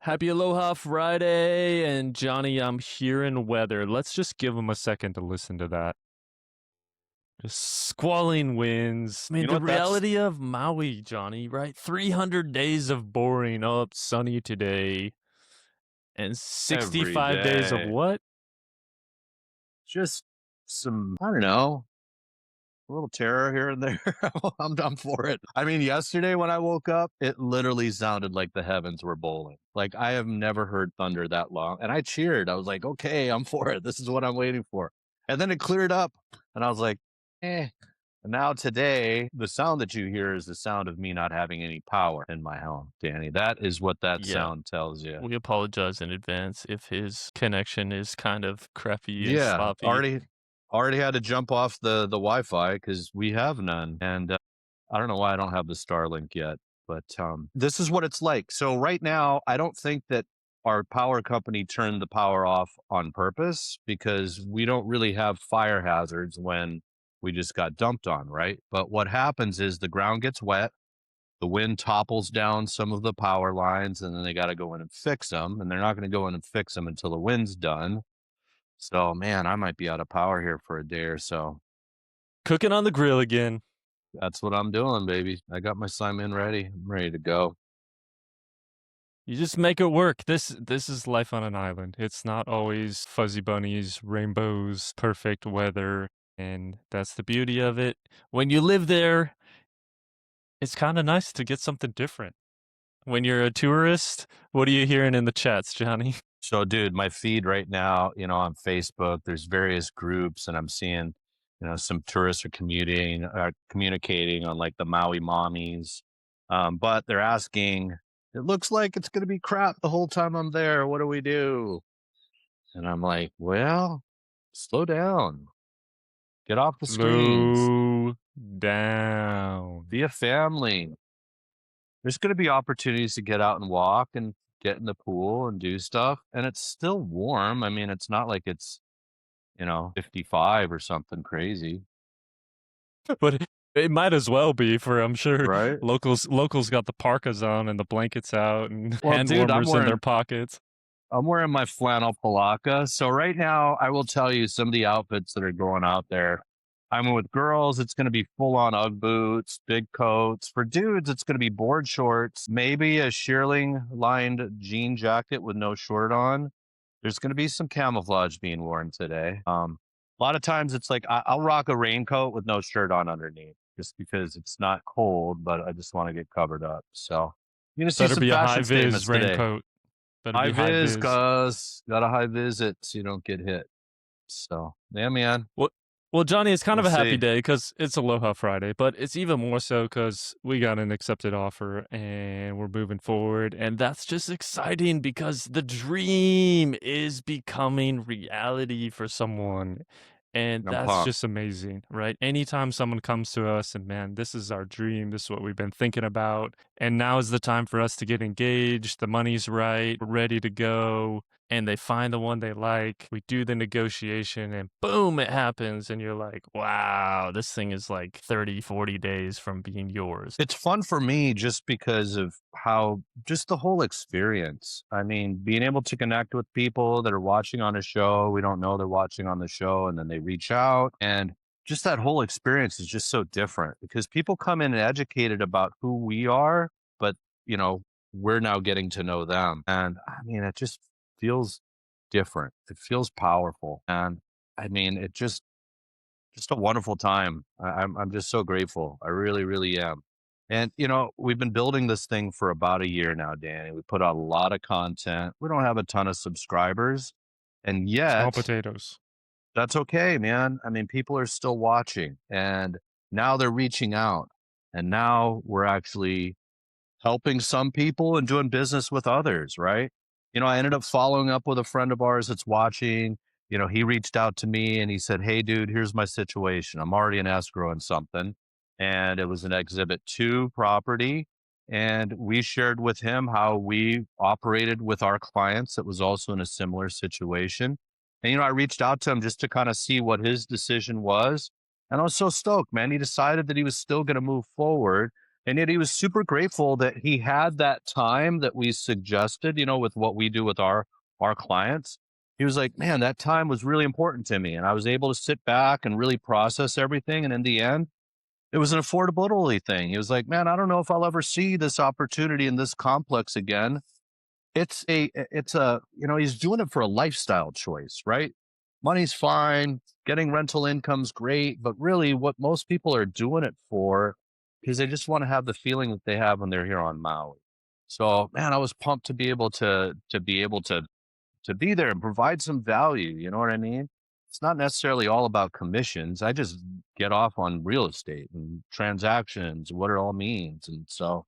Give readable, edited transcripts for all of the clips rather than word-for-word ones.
Happy Aloha Friday, and Johnny, I'm here in weather. Let's just give him a second to listen to that. Just squalling winds. I You mean, know the what? That's reality of Maui, Johnny, right? 300 days of boring up, sunny today, and every 65 days of day. what? Just some, I don't know, a little terror here and there. I'm for it. I mean, yesterday when I woke up, it literally sounded like the heavens were bowling. Like I have never heard thunder that long. And I cheered. I was like, okay, I'm for it. This is what I'm waiting for. And then it cleared up. And I was like, eh. And now today, the sound that you hear is the sound of me not having any power in my home, Danny. That is what that Yeah, sound tells you. we apologize in advance if his connection is kind of crappy and Yeah, sloppy. already had to jump off the Wi-Fi because we have none, and I don't know why I don't have the Starlink yet, but this is what it's like. So right now, I don't think that our power company turned the power off on purpose because we don't really have fire hazards when we just got dumped on, right? But what happens is the ground gets wet, the wind topples down some of the power lines, and then they got to go in and fix them, and they're not going to go in and fix them until the wind's done. So, man, I might be out of power here for a day or so. Cooking on the grill again. That's what I'm doing, baby. I got my Simon ready. I'm ready to go. You just make it work. This is life on an island. It's not always fuzzy bunnies, rainbows, perfect weather, and that's the beauty of it. When you live there, it's kind of nice to get something different. When you're a tourist, what are you hearing in the chats, Johnny? So, dude, my feed right now, on Facebook, there's various groups, and I'm seeing, some tourists are communicating on like the Maui mommies. But they're asking, it looks like it's going to be crap the whole time I'm there. What do we do? And I'm like, well, slow down, get off the screens, Slow down. be a family. There's going to be opportunities to get out and walk and get in the pool and do stuff. And it's still warm. I mean, it's not like it's, 55 or something crazy, But it might as well be for I'm sure right? locals got the parkas on and the blankets out and Well, hand dude, warmers in their pockets. I'm wearing my flannel palaka. So right now, I will tell you some of the outfits that are going out there. I'm with girls, it's going to be full on Ugg boots, big coats. For dudes, it's going to be board shorts, maybe a shearling lined jean jacket with no short on. There's going to be some camouflage being worn today. A lot of times it's like I'll rock a raincoat with no shirt on underneath just because it's not cold, but I just want to get covered up. So you're going to see Better some be a high fashion vis statements today. raincoat. Better High be high vis, vis. cuz got a high visit so you don't get hit. So, yeah, man, Well, well, Johnny, it's kind we'll of a happy see. day because it's Aloha Friday, but it's even more so because we got an accepted offer and we're moving forward. And that's just exciting because the dream is becoming reality for someone. And I'm that's pumped. just amazing, right? Anytime someone comes to us and, man, this is our dream, this is what we've been thinking about. And now is the time for us to get engaged. The money's right, we're ready to go, and they find the one they like. We do the negotiation and boom, it happens. And you're like, wow, this thing is like 30, 40 days from being yours. It's fun for me just because of how just the whole experience. I mean, being able to connect with people that are watching on a show, we don't know they're watching on the show, and then they reach out. And just that whole experience is just so different because people come in educated about who we are, but, you know, we're now getting to know them. And I mean, it just feels different. It feels powerful. And I mean, just a wonderful time. I'm just so grateful. I really, really am. And we've been building this thing for about a year now, Danny. We put out a lot of content. We don't have a ton of subscribers, and Small yet potatoes. that's okay, man. I mean, people are still watching, and now they're reaching out, and now we're actually helping some people and doing business with others, right? I ended up following up with a friend of ours that's watching. He reached out to me and he said, "Hey, dude, here's my situation. I'm already in escrow and something." And it was an Exhibit 2 property. And we shared with him how we operated with our clients that was also in a similar situation. And, I reached out to him just to kind of see what his decision was. And I was so stoked, man. He decided that he was still going to move forward And yet he was super grateful that he had that time that we suggested, with what we do with our clients. He was like, "Man, that time was really important to me, and I was able to sit back and really process everything, and in the end, it was an affordability thing." He was like, "Man, I don't know if I'll ever see this opportunity in this complex again." He's doing it for a lifestyle choice, right? Money's fine, getting rental income's great, but really what most people are doing it for is they just want to have the feeling that they have when they're here on Maui. So, man, I was pumped to be able to be there and provide some value, you know what I mean? It's not necessarily all about commissions. I just get off on real estate and transactions, what it all means. And so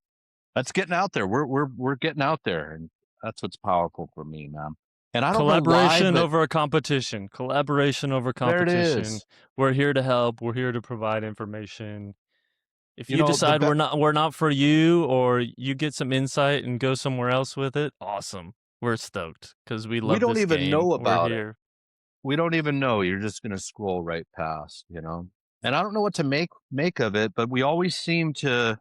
that's getting out there. We're getting out there, and that's what's powerful for me, man. And I don't know why, Collaboration but over a competition. Collaboration over there it competition. is. We're here to help. We're here to provide information. If You you know, the decide be- we're not for you, or you get some insight and go somewhere else with it, awesome. We're stoked because we we love don't this even game. know We're about it. here. We don't even know. You're just going to scroll right past. And I don't know what to make of it, but we always seem to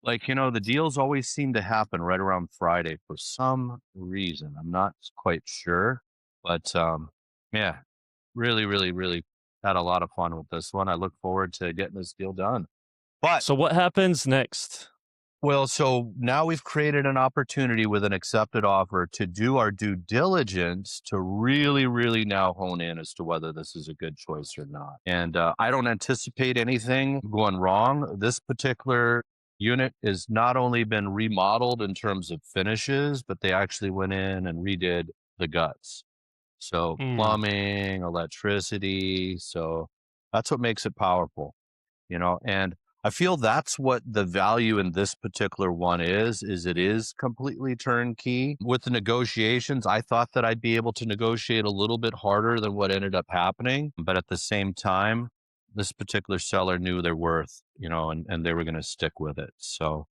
the deals always seem to happen right around Friday for some reason. I'm not quite sure, but yeah, really, really, really had a lot of fun with this one. I look forward to getting this deal done. But So what happens next? well, so now we've created an opportunity with an accepted offer to do our due diligence to really, really now hone in as to whether this is a good choice or not. And I don't anticipate anything going wrong. This particular unit has not only been remodeled in terms of finishes, but they actually went in and redid the guts. So Mm. plumbing, electricity. So that's what makes it powerful. And I feel that's what the value in this particular one is it is completely turnkey. With the negotiations, I thought that I'd be able to negotiate a little bit harder than what ended up happening. But at the same time, this particular seller knew their worth, and they were going to stick with it. So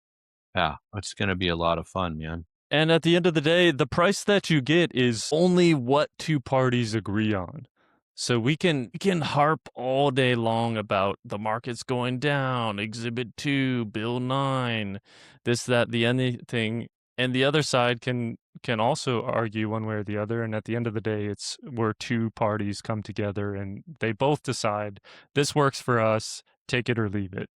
yeah, it's going to be a lot of fun, man. And at the end of the day, the price that you get is only what two parties agree on. So we can harp all day long about the market's going down, Exhibit 2, Bill 9, this, that, the anything. And the other side can also argue one way or the other. And at the end of the day, it's where two parties come together and they both decide this works for us, take it or leave it.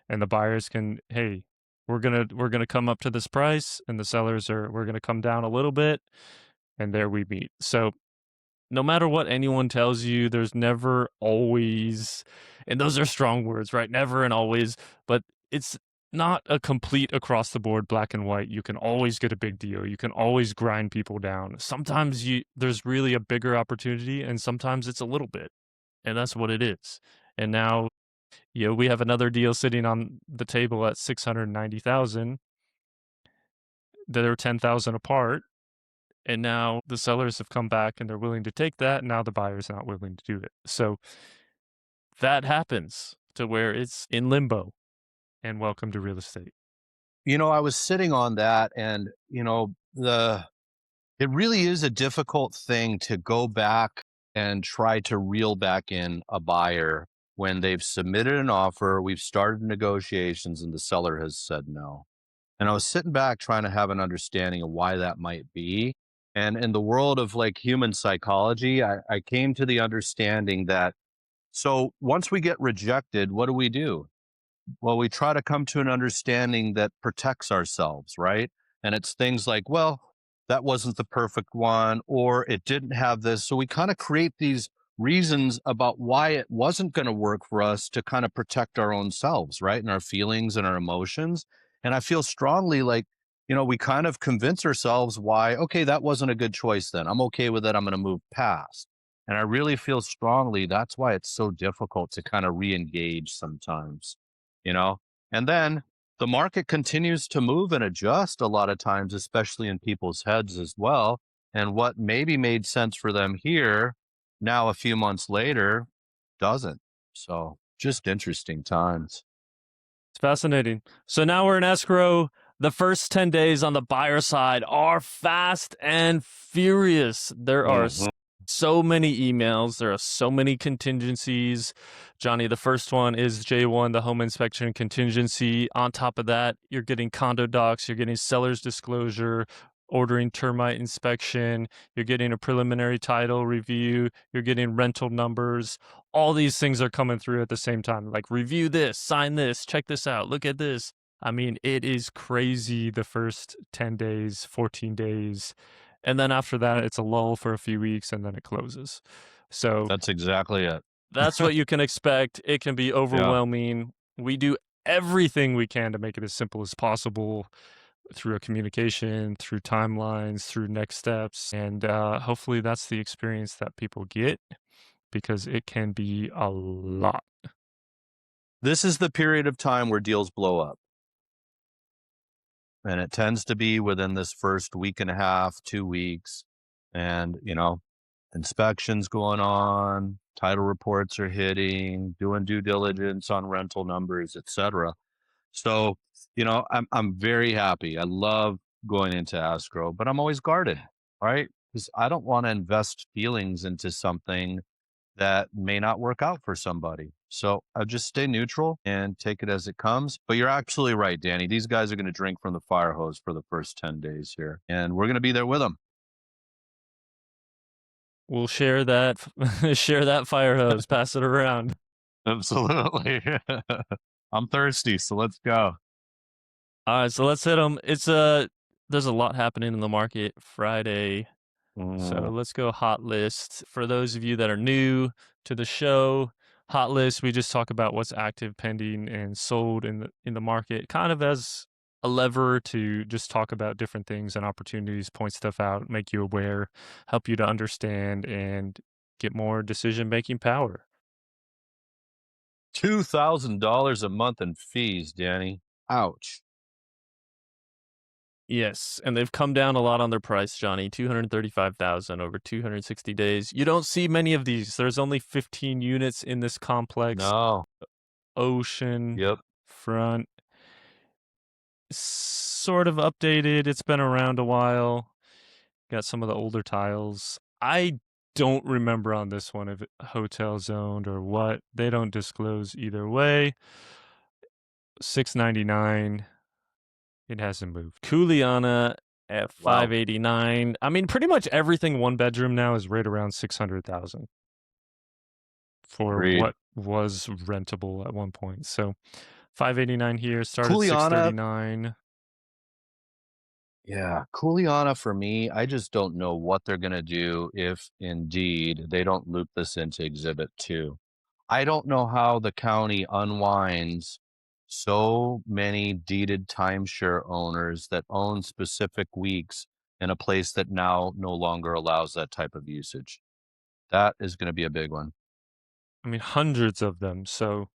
And the buyers can, hey, we're gonna come up to this price, and the sellers are we're gonna come down a little bit, and there we meet. So no matter what anyone tells you, there's never always, and those are strong words, right? Never and always, but it's not a complete across the board black and white. You can always get a big deal. You can always grind people down. Sometimes there's really a bigger opportunity, and sometimes it's a little bit, and that's what it is. And now, we have another deal sitting on the table at 690,000. They're 10,000 apart, and now the sellers have come back and they're willing to take that, and now the buyer's not willing to do it. So that happens to where it's in limbo, and welcome to real estate. I was sitting on that, and the it really is a difficult thing to go back and try to reel back in a buyer when they've submitted an offer, we've started negotiations, and the seller has said no. And I was sitting back trying to have an understanding of why that might be. And in the world of like human psychology, I came to the understanding that so once we get rejected, what do? Well, we try to come to an understanding that protects ourselves, right? And it's things like, well, that wasn't the perfect one, or it didn't have this. So we kind of create these reasons about why it wasn't going to work for us to kind of protect our own selves, right? And our feelings and our emotions. And I feel strongly like, we kind of convince ourselves why, okay, that wasn't a good choice then. I'm okay with it. I'm going to move past. And I really feel strongly that's why it's so difficult to kind of re engage sometimes you know? And then the market continues to move and adjust a lot of times, especially in people's heads as well. And what maybe made sense for them here, now a few months later, doesn't. So just interesting times. It's fascinating. So now we're in escrow. The first 10 days on the buyer side are fast and furious. There are Mhm. So many emails. There are so many contingencies. Johnny, the first one is J1, the home inspection contingency. On top of that, you're getting condo docs, you're getting seller's disclosure, ordering termite inspection, you're getting a preliminary title review, you're getting rental numbers. All these things are coming through at the same time. Like, review this, sign this, check this out, look at this. I mean, it is crazy the first 10 days, 14 days. And then after that, it's a lull for a few weeks and then it closes. So That's exactly it. that's what you can expect. It can be Yeah. overwhelming. We do everything we can to make it as simple as possible through a communication, through timelines, through next steps. And hopefully that's the experience that people get because it can be a lot. This is the period of time where deals blow up. And it tends to be within this first week and a half, 2 weeks. And, inspections going on, title reports are hitting, doing due diligence on rental numbers, etc. So, I'm very happy. I love going into escrow, but I'm always guarded, right? Because I don't want to invest feelings into something that may not work out for somebody. So I just stay neutral and take it as it comes. But you're absolutely right, Danny. These guys are going to drink from the fire hose for the first 10 days here, and we're going to be there with them. We'll share that share that fire hose, pass it around. Absolutely. I'm thirsty, so let's go. All right, so let's hit them. There's a lot happening in the market Friday. So Mm. let's go hot list. For those of you that are new to the show, hot list, we just talk about what's active, pending, and sold in the market, kind of as a lever to just talk about different things and opportunities, point stuff out, make you aware, help you to understand and get more decision making power. $2,000 a month in fees, Danny. Ouch. Yes, and they've come down a lot on their price, Johnny. 235,000 over 260 days. You don't see many of these. There's only 15 units in this complex. No. Ocean Yep. front, sort of updated. It's been around a while. Got some of the older tiles. I don't remember on this one if it hotel zoned or what. They don't disclose either way. 699. It hasn't moved. Kuliana at Wow. 589. I mean, pretty much everything one bedroom now is right around 600,000 for Agreed. what was rentable at one point. So 589 here, started Kuliana. 639. Yeah, Kuleana for me, I just don't know what they're gonna do if indeed they don't loop this into Exhibit 2. I don't know how the county unwinds so many deeded timeshare owners that own specific weeks in a place that now no longer allows that type of usage. That is gonna be a big one. I mean, hundreds of them. So,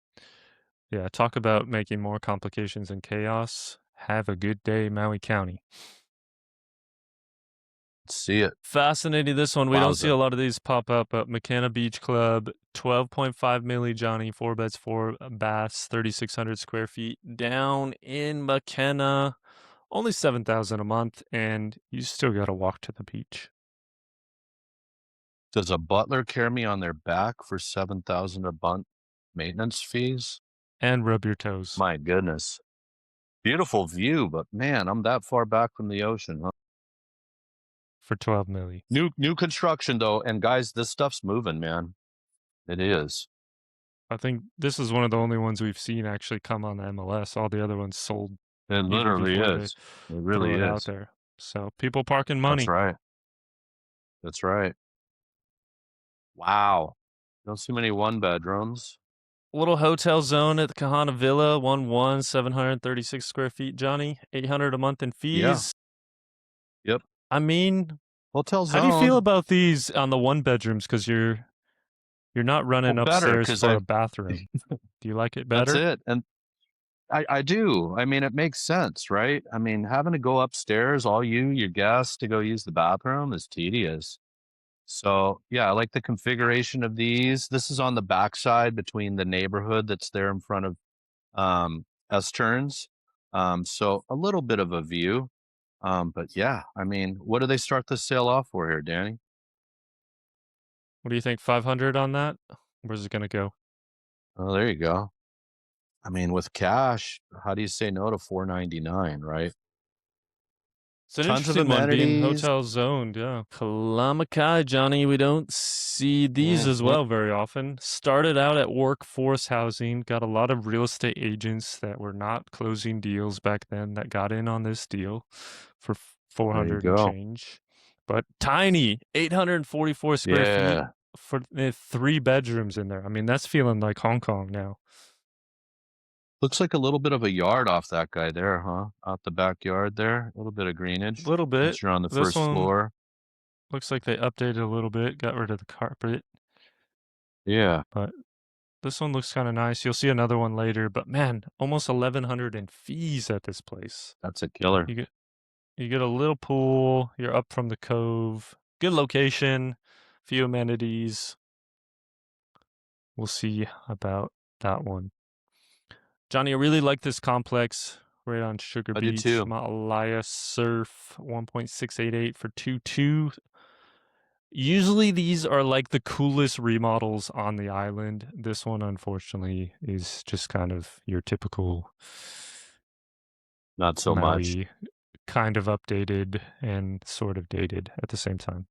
yeah, talk about making more complications and chaos. Have a good day, Maui County. See it. Fascinating, this one. We don't see Wowza. a lot of these pop up, but McKenna Beach Club, 12.5 milli, Johnny, 4 beds, 4 baths, 3,600 square feet down in McKenna. Only 7,000 a month, and you still got to walk to the beach Does a butler carry me on their back for 7,000 a month maintenance fees? and rub your toes My goodness. Beautiful view, but man, I'm that far back from the ocean, huh? for 12 milli. New construction though, and guys, this stuff's moving, man. It is. I think this is one of the only ones we've seen actually come on the MLS. All the other ones sold It even literally before they is. It really throw it out is. there. So people parking That's money. right. That's right. Wow. Don't see many one bedrooms. Little hotel zone at the Kahana Villa, 736 square feet, Johnny. 800 a month in Yeah. fees. Yep. I mean, Hotel how do you feel zone. about these on the one bedrooms? Because you're not Well, running better upstairs because for I. a bathroom. Do you like it That's better? it. And I do. I mean, it makes sense, right? I mean, having to go upstairs, all you, your guests, to go use the bathroom is tedious. So yeah, I like the configuration of these. This is on the backside between the neighborhood that's there in front of S turns. So a little bit of a view. But yeah, I mean, what do they start the sale off for here, Danny? What do you think? 500 on that? Where's it gonna go? Oh, there you go. I mean, with cash, how do you say no to 499, right? It's an Tons of interesting one being amenities. hotel zoned, yeah. Kalamakai, Johnny, we don't see these as Mhm. well very often. Started out at workforce housing, got a lot of real estate agents that were not closing deals back then that got in on this deal for There you 400 and go. change. But tiny, 844 square feet Yeah. for 3 bedrooms in there. I mean, that's feeling like Hong Kong now. Looks like a little bit of a yard off that guy there, huh? Out the backyard there, a little bit of greenage Little bit. since you're on the This first one floor. looks like they updated a little bit, got rid of the carpet, Yeah, but this one looks kind of nice. You'll see another one later, but man, almost 1100 in fees at this place. that's a killer. You get you get a little pool, you're up from the cove. Good location, few amenities. We'll see about that one. Johnny, I really like this complex right on Sugar I do Beach. too. Malaya Surf 1.688 for 2.2. Usually these are like the coolest remodels on the island. This one, unfortunately, is just kind of your typical Not so much. Maui, kind of updated and sort of dated at the same time.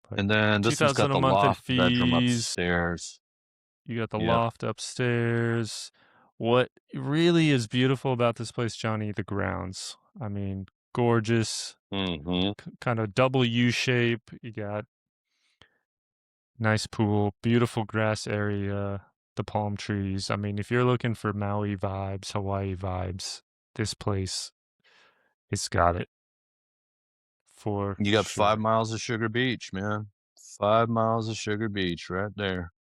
But And then this one's 2000 got a the month in loft bedroom fees. upstairs. You got the Yep. loft upstairs. What really is beautiful about this place, Johnny, the grounds. I mean, gorgeous, Hmm. kind of double U shape. You got nice pool, beautiful grass area, the palm trees. I mean, if you're looking for Maui vibes, Hawaii vibes, this place, it's got it for You got five sure. miles of Sugar Beach, man. 5 miles of Sugar Beach right there.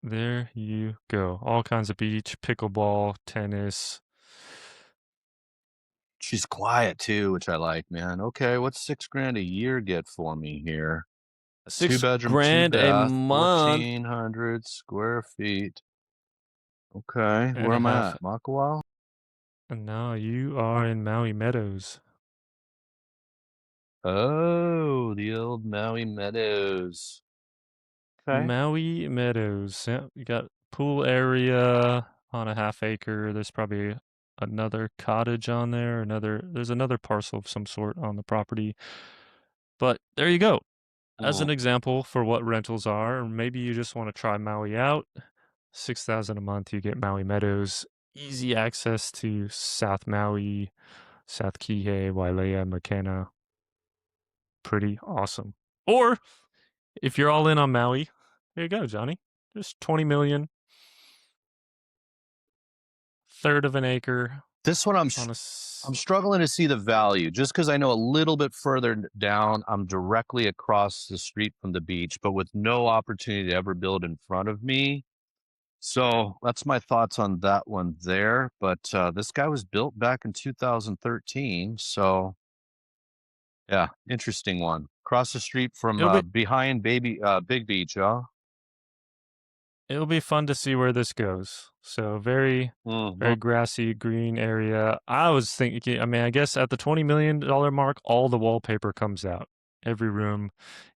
There you go. All kinds of beach, pickleball, tennis. She's quiet too, which I like, man. Okay, what's 6 grand a year get for me here? A two Six bedroom, two grand a bath, month 1,400 square feet. Okay, and where a am I half. at? Makawao? And now you are in Maui Meadows. Oh, the old Maui Meadows. Okay. Maui Meadows. Yeah, you got pool area on a half acre. There's probably another cottage on there. There's another parcel of some sort on the property. But there you go. As Mm, an example for what rentals are, or maybe you just want to try Maui out. 6,000 a month, you get Maui Meadows. Easy access to South Maui, South Kihei, Wailea, Makena. Pretty awesome. Or if you're all in on Maui, there you go, Johnny. Just 20 million, third of an acre this one on a I'm struggling to see the value just because I know a little bit further down, I'm directly across the street from the beach, but with no opportunity to ever build in front of me. So that's my thoughts on that one there. But this guy was built back in 2013. So yeah, interesting one. Across the street from it'll be behind Big Beach, huh? it'll be fun to see where this goes. So very Hmm. grassy green area. I was thinking, I mean, I guess at the $20 million mark, all the wallpaper comes out. Every room,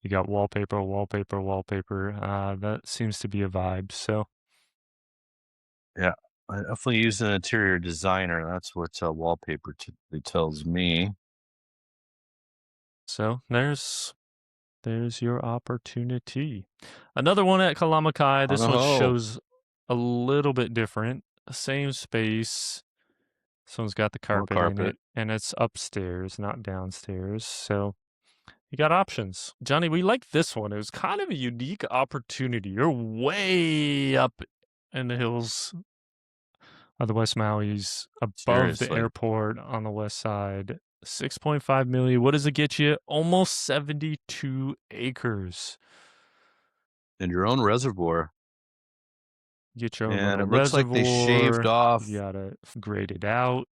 you got wallpaper, wallpaper, wallpaper. That seems to be a vibe. Yeah, I definitely use an interior designer. That's what wallpaper typically tells me. So there's your opportunity. Another one at Kalamakai. On This a one hoe shows a little bit different. Same space. This one's got the or carpet in carpet. it, and it's upstairs, not downstairs. So you got options. Johnny, we like this one. It was kind of a unique opportunity. You're way up in the hills of the West Maui's, above the Seriously. airport on the west side. 6.5 million. What does it get you? Almost 72 acres. And your own reservoir. Get your own And little it looks like they shaved reservoir. off. You gotta grade it out,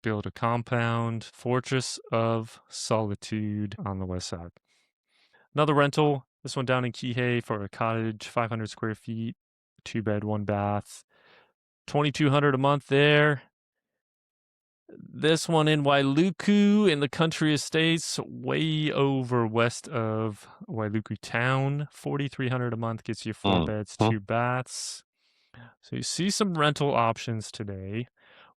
build a compound. Fortress of Solitude on the west side. Another rental. This one down in Kihei for a cottage, 500 square feet, 2 bed, 1 bath. 2,200 a month there. This one in Wailuku in the country estates, way over west of Wailuku town. 4,300 a month gets you 4 Mm. beds, Hmm. 2 baths. So you see some rental options today.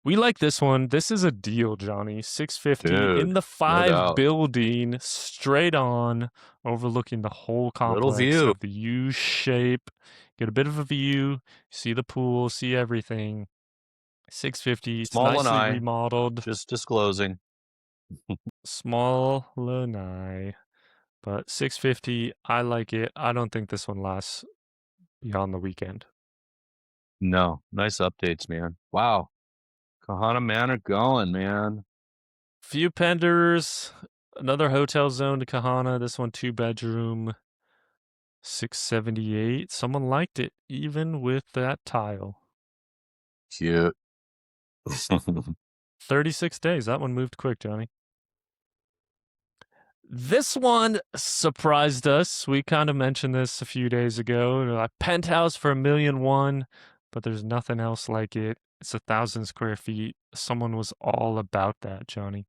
We like this one. This is a deal, Johnny. 650 in Dude, the no 5 doubt. building, straight on, overlooking the whole Little complex view. of the U shape. Get a bit of a view, see the pool, see everything. 650. It's Small nicely lanai. remodeled. Just disclosing. Small lanai, but 650. I like it. I don't think this one lasts beyond the weekend. No, nice updates, man. Wow. Kahana Manor going, man. Few penders. Another hotel zone to Kahana. This one 2-bedroom. 678. Someone liked it, even with that tile. Cute. 36 days. That one moved quick, Johnny. This one surprised us. We kind of mentioned this a few days ago. A penthouse for $1,000,001, but there's nothing else like it. It's 1,000 square feet. Someone was all about that, Johnny.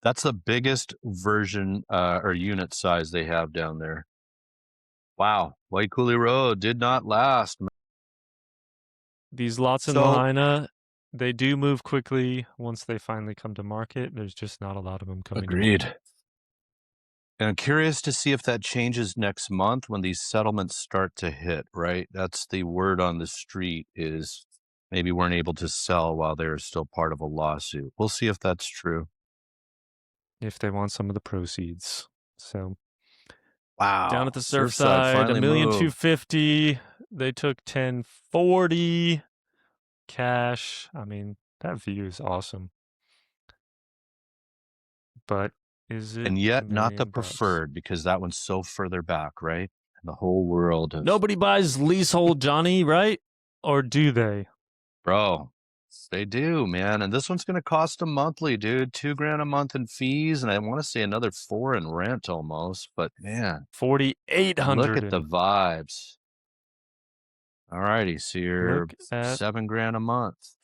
That's the biggest version or unit size they have down there. Wow. White Coulee Road did not last. These lots in So Lahaina, they do move quickly once they finally come to market. There's just not a lot of them coming to market. agreed. And I'm curious to see if that changes next month when these settlements start to hit, right? That's the word on the street is maybe weren't able to sell while they're still part of a lawsuit. We'll see if that's true. If they want some of the proceeds. So down at Wow. the Surfside Surfside, a finally million two moved. fifty. They took 1040 cash. I mean, that view is awesome. But is it And a yet not the $1,000,000? preferred because that one's so further back, right? In the whole world of Nobody buys leasehold, Johnny, right? Or do they? bro. They do, man. And this one's gonna cost them monthly, dude. 2 grand a month in fees, and I want to say another four in rent almost. But man, look 4,800 at the in. vibes. All righty, so you're Look at, 7 grand a month.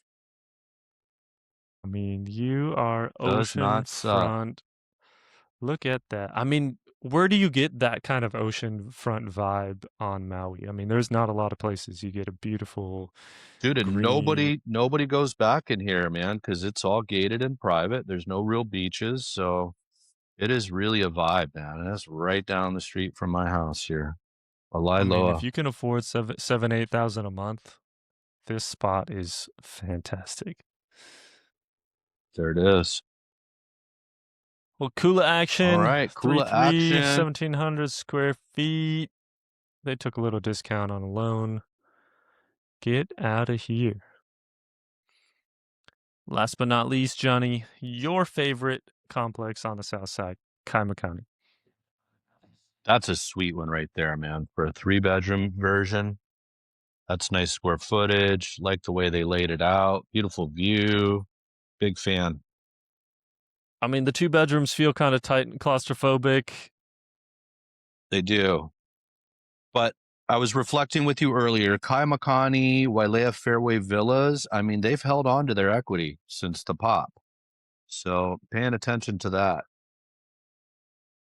I mean, you are Does ocean not suck. front. Look at that. I mean, where do you get that kind of ocean front vibe on Maui? I mean, there's not a lot of places you get a beautiful Dude, and green. nobody goes back in here, man, because it's all gated and private. There's no real beaches, so it is really a vibe, man. And that's right down the street from my house here. I mean, if Loa. you can afford 8,000 a month, this spot is fantastic. There it is. Well, Kula All action, right, Kula 3-3, action. 1,700 square feet. They took a little discount on a loan. Get out of here. Last but not least, Johnny, your favorite complex on the south side, Kaima County. That's a sweet one right there, man. For a 3 bedroom version, that's nice square footage. Like the way they laid it out. Beautiful view. Big fan. I mean, the 2 bedrooms feel kind of tight and claustrophobic. They do. But I was reflecting with you earlier, Kaimakani, Wailea Fairway Villas, I mean, they've held on to their equity since the pop. So paying attention to that.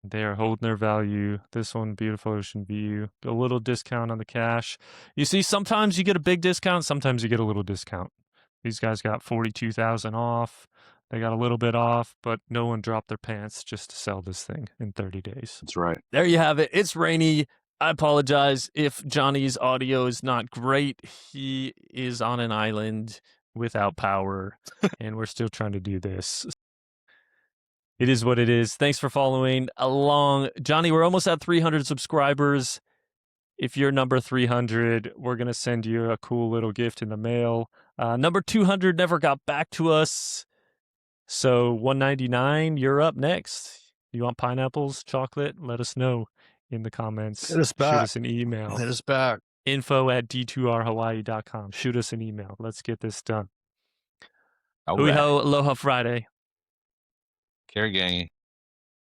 They are holding their value. This one, beautiful ocean view. A little discount on the cash. You see, sometimes you get a big discount, sometimes you get a little discount. These guys got 42,000 off. They got a little bit off, but no one dropped their pants just to sell this thing in 30 days. That's right. There you have it. It's rainy. I apologize if Johnny's audio is not great. He is on an island without power, and we're still trying to do this. It is what it is. Thanks for following along. Johnny, we're almost at 300 subscribers. If you're number 300, we're going to send you a cool little gift in the mail. Number 200 never got back to us. So 199, you're up next. You want pineapples, chocolate? Let us know in the comments. Hit us Shoot back. us an email. Hit us back. info@d2rhawaii.com. Shoot us an email. Let's get this done. All Hui right. ho, aloha Friday. Care gangy.